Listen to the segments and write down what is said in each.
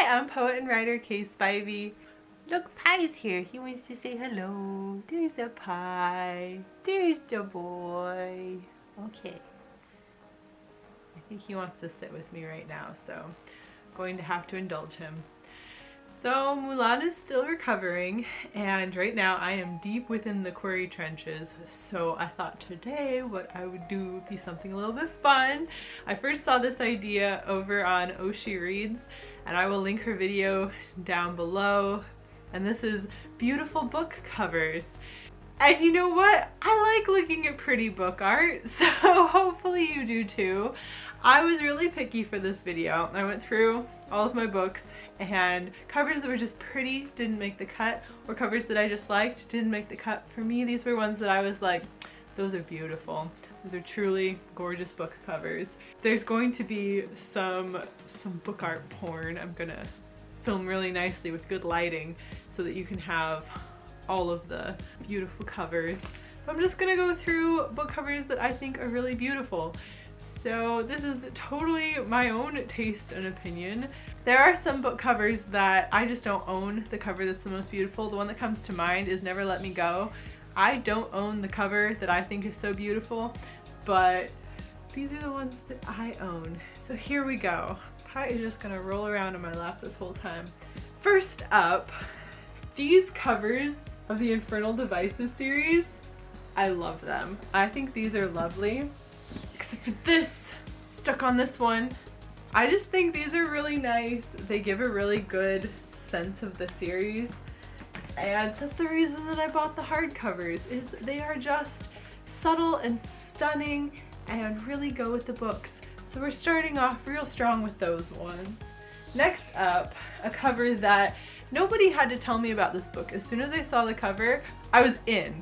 Hi, I'm poet and writer Kay Spivey. Look, Pie's here. He wants to say hello. There's a Pie. There's the boy. Okay. I think he wants to sit with me right now, so I'm going to have to indulge him. So Mulan is still recovering, and right now I am deep within the quarry trenches, so I thought today what I would do would be something a little bit fun. I first saw this idea over on Oshi Reads, and I will link her video down below. And this is beautiful book covers. And you know what? I like looking at pretty book art, so hopefully you do too. I was really picky for this video. I went through all of my books, and covers that were just pretty didn't make the cut, or covers that I just liked didn't make the cut. For me, these were ones that I was like, those are beautiful. Those are truly gorgeous book covers. There's going to be some book art porn. I'm gonna film really nicely with good lighting so that you can have all of the beautiful covers. I'm just gonna go through book covers that I think are really beautiful. So this is totally my own taste and opinion. There are some book covers that I just don't own the cover that's the most beautiful. The one that comes to mind is Never Let Me Go. I don't own the cover that I think is so beautiful, but these are the ones that I own. So here we go. Pie is just gonna roll around in my lap this whole time. First up, these covers of the Infernal Devices series, I love them. I think these are lovely, except for this, stuck on this one. I just think these are really nice. They give a really good sense of the series, and that's the reason that I bought the hardcovers, is they are just subtle and stunning and really go with the books. So we're starting off real strong with those ones. Next up, a cover that nobody had to tell me about this book. As soon as I saw the cover, I was in.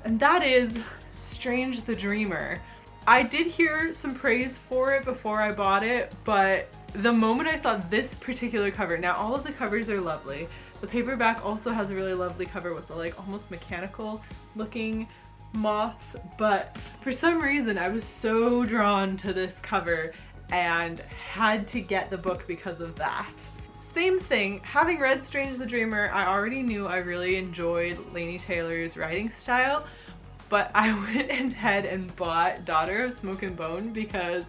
And that is Strange the Dreamer. I did hear some praise for it before I bought it, but the moment I saw this particular cover, now all of the covers are lovely. The paperback also has a really lovely cover with the like almost mechanical looking moths, but for some reason I was so drawn to this cover and had to get the book because of that. Same thing, having read Strange the Dreamer, I already knew I really enjoyed Laini Taylor's writing style, but I went ahead and bought Daughter of Smoke and Bone because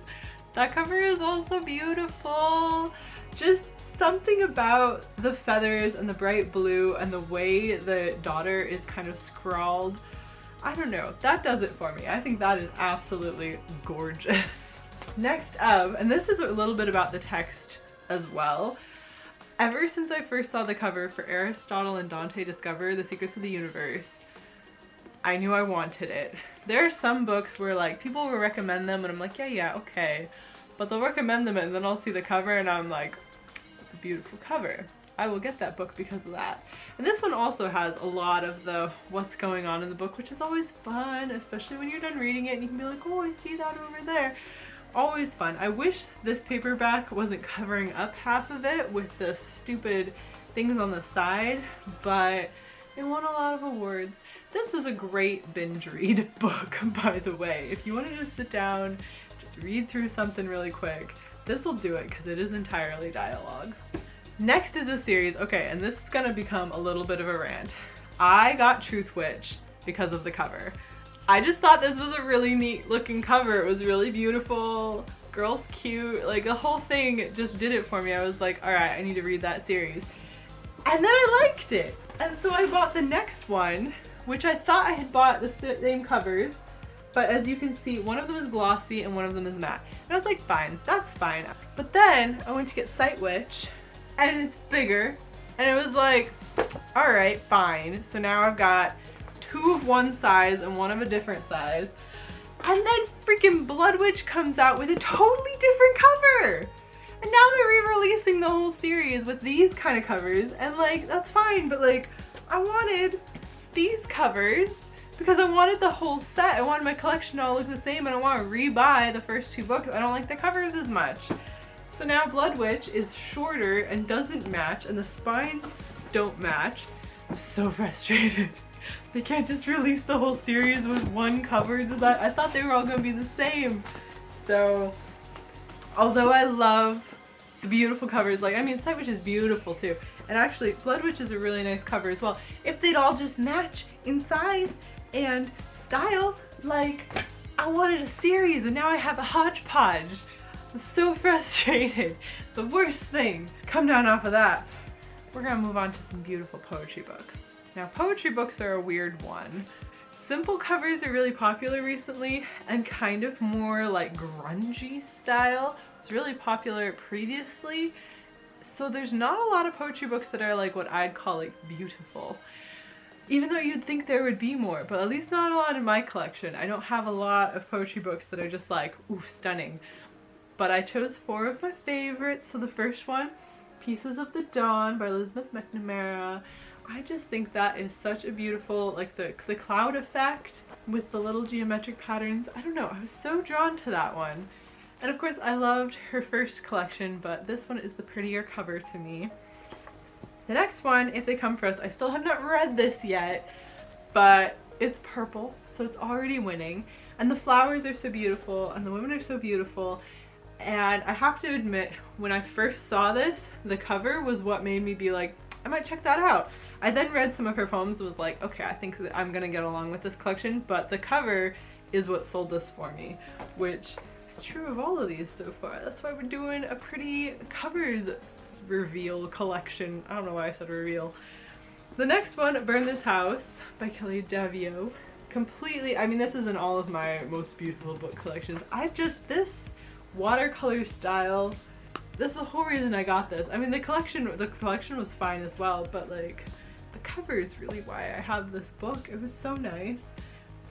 that cover is also beautiful. Just something about the feathers and the bright blue and the way the daughter is kind of scrawled. I don't know, that does it for me. I think that is absolutely gorgeous. Next up, and this is a little bit about the text as well. Ever since I first saw the cover for Aristotle and Dante Discover the Secrets of the Universe, I knew I wanted it. There are some books where like people will recommend them and I'm like, yeah, okay. But they'll recommend them and then I'll see the cover and I'm like, it's a beautiful cover. I will get that book because of that. And this one also has a lot of the what's going on in the book, which is always fun, especially when you're done reading it and you can be like, oh, I see that over there. Always fun. I wish this paperback wasn't covering up half of it with the stupid things on the side, but it won a lot of awards. This was a great binge read book, by the way. If you want to just sit down, just read through something really quick, this will do it because it is entirely dialogue. Next is a series, okay, and this is gonna become a little bit of a rant. I got Truthwitch because of the cover. I just thought this was a really neat looking cover. It was really beautiful, girl's cute, like the whole thing just did it for me. I was like, all right, I need to read that series. And then I liked it. And so I bought the next one, which I thought I had bought the same covers, but as you can see, one of them is glossy and one of them is matte. And I was like, fine, that's fine. But then I went to get Sightwitch, and it's bigger, and it was like, all right, fine. So now I've got two of one size and one of a different size. And then freaking Bloodwitch comes out with a totally different cover. And now they're re-releasing the whole series with these kind of covers, and like, that's fine, but like, I wanted these covers because I wanted the whole set. I wanted my collection to all look the same, and I want to re-buy the first two books. I don't like the covers as much. So now Bloodwitch is shorter and doesn't match, and the spines don't match. I'm so frustrated. They can't just release the whole series with one cover design. I thought they were all going to be the same. So, although I love the beautiful covers. Like, I mean, Sight Witch is beautiful too. And actually, Blood Witch is a really nice cover as well. If they'd all just match in size and style, like, I wanted a series and now I have a hodgepodge. I'm so frustrated. The worst thing. Come down off of that. We're gonna move on to some beautiful poetry books. Now, poetry books are a weird one. Simple covers are really popular recently and kind of more like grungy style. It's really popular previously. So there's not a lot of poetry books that are like what I'd call like beautiful. Even though you'd think there would be more, but at least not a lot in my collection. I don't have a lot of poetry books that are just like, ooh, stunning. But I chose 4 of my favorites. So the first one, Pieces of the Dawn by Elizabeth McNamara. I just think that is such a beautiful, like the cloud effect with the little geometric patterns. I don't know, I was so drawn to that one. And of course I loved her first collection, but this one is the prettier cover to me. The next one, If They Come For Us, I still have not read this yet, but it's purple, so it's already winning. And the flowers are so beautiful, and the women are so beautiful. And I have to admit, when I first saw this, the cover was what made me be like, I might check that out. I then read some of her poems and was like, okay, I think that I'm gonna get along with this collection, but the cover is what sold this for me, which is true of all of these so far. That's why we're doing a pretty covers reveal collection. I don't know why I said reveal. The next one, Burn This House by Kelly Davio. Completely, I mean, this is in all of my most beautiful book collections. this watercolor style, that's the whole reason I got this. I mean, the collection was fine as well, but like, the cover is really why I have this book. It was so nice.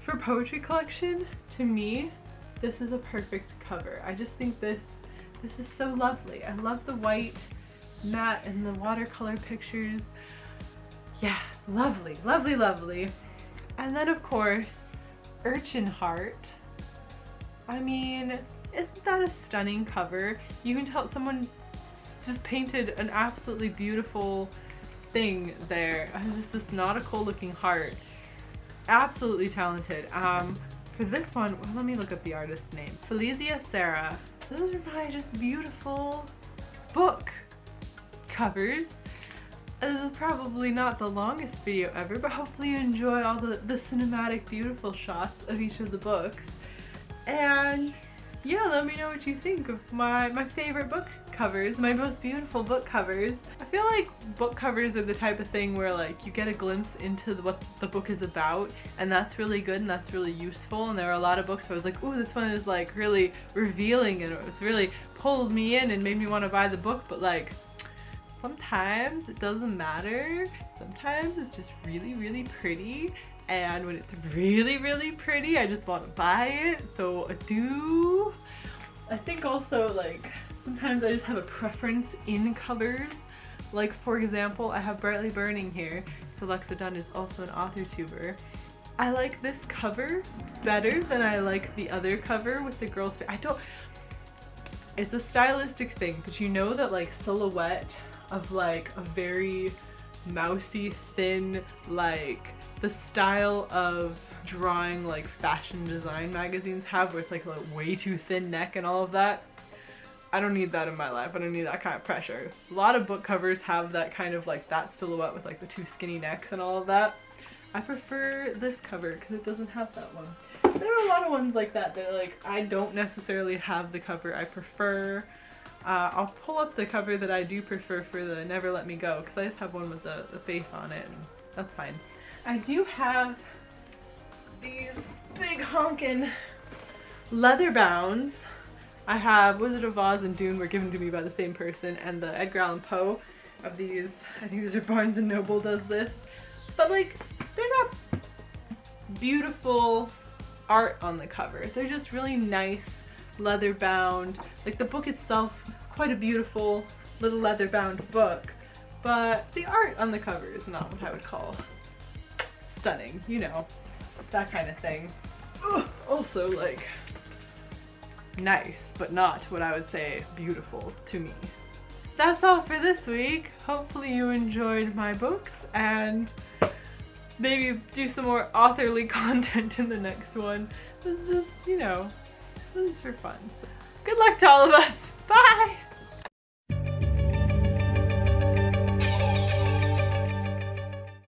For poetry collection, to me, this is a perfect cover. I just think this is so lovely. I love the white matte and the watercolor pictures. Yeah, lovely, lovely, lovely. And then of course, Urchin Heart. I mean, isn't that a stunning cover? You can tell someone just painted an absolutely beautiful thing there. Just this nautical looking heart. Absolutely talented. For this one, well, let me look up the artist's name. Felicia Sarah. Those are my just beautiful book covers. This is probably not the longest video ever, but hopefully you enjoy all the cinematic beautiful shots of each of the books. And yeah, let me know what you think of my favorite book covers, my most beautiful book covers. I feel like book covers are the type of thing where like you get a glimpse into what the book is about, and that's really good and that's really useful. And there are a lot of books where I was like, ooh, this one is like really revealing and it's really pulled me in and made me want to buy the book, but like sometimes it doesn't matter. Sometimes it's just really, really pretty. And when it's really, really pretty, I just want to buy it. So I think also like sometimes I just have a preference in covers. Like for example, I have Brightly Burning here. Alexa Dunn is also an author tuber. I like this cover better than I like the other cover with the girl's face. It's a stylistic thing, but you know that like silhouette of like a very mousy, thin, like the style of drawing like fashion design magazines have, where it's like a way too thin neck and all of that. I don't need that in my life. I don't need that kind of pressure. A lot of book covers have that kind of like that silhouette with like the too skinny necks and all of that. I prefer this cover because it doesn't have that one. There are a lot of ones like that that like I don't necessarily have the cover I prefer. I'll pull up the cover that I do prefer for the Never Let Me Go because I just have one with the face on it and that's fine. I do have these big honkin' leather bounds. I have Wizard of Oz and Dune were given to me by the same person, and the Edgar Allan Poe of these, I think these are Barnes & Noble does this. But like, they're not beautiful art on the cover. They're just really nice leather bound. Like the book itself, quite a beautiful little leather bound book, but the art on the cover is not what I would call stunning, you know, that kind of thing. Ugh, also like nice, but not what I would say beautiful to me. That's all for this week. Hopefully you enjoyed my books and maybe do some more authorly content in the next one. This is just, you know, this is for fun. So good luck to all of us. Bye!